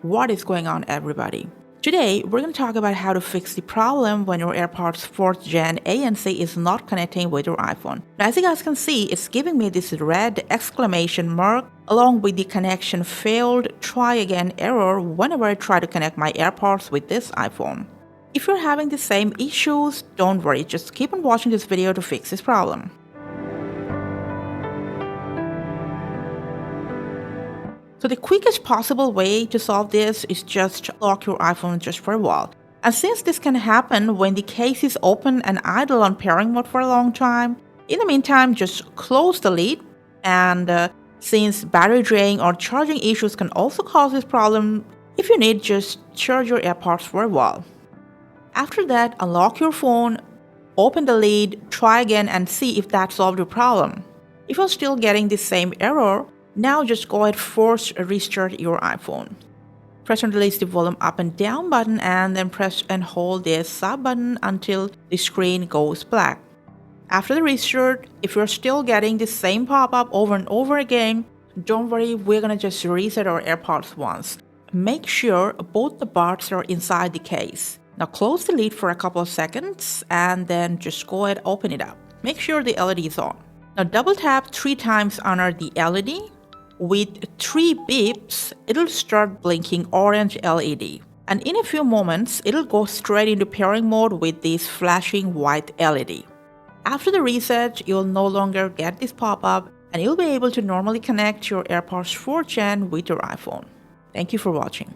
What is going on, everybody? Today, we're going to talk about how to fix the problem when your AirPods 4th Gen ANC is not connecting with your iPhone. Now, as you guys can see, it's giving me this red exclamation mark along with the connection failed, try again error whenever I try to connect my AirPods with this iPhone. If you're having the same issues, don't worry, just keep on watching this video to fix this problem. So the quickest possible way to solve this is just lock your iPhone just for a while. And since this can happen when the case is open and idle on pairing mode for a long time, in the meantime, just close the lid. And since battery drain or charging issues can also cause this problem, if you need, just charge your AirPods for a while. After that, unlock your phone, open the lid, try again and see if that solved your problem. If you're still getting the same error, now just go ahead, force restart your iPhone. Press and release the volume up and down button and then press and hold the sub button until the screen goes black. After the restart, if you're still getting the same pop-up over and over again, don't worry, we're gonna just reset our AirPods once. Make sure both the buds are inside the case. Now close the lid for a couple of seconds and then just go ahead, open it up. Make sure the LED is on. Now double tap 3 times under the LED. With 3 beeps, it'll start blinking orange LED. And in a few moments, it'll go straight into pairing mode with this flashing white LED. After the reset, you'll no longer get this pop-up and you'll be able to normally connect your AirPods 4th Gen with your iPhone. Thank you for watching.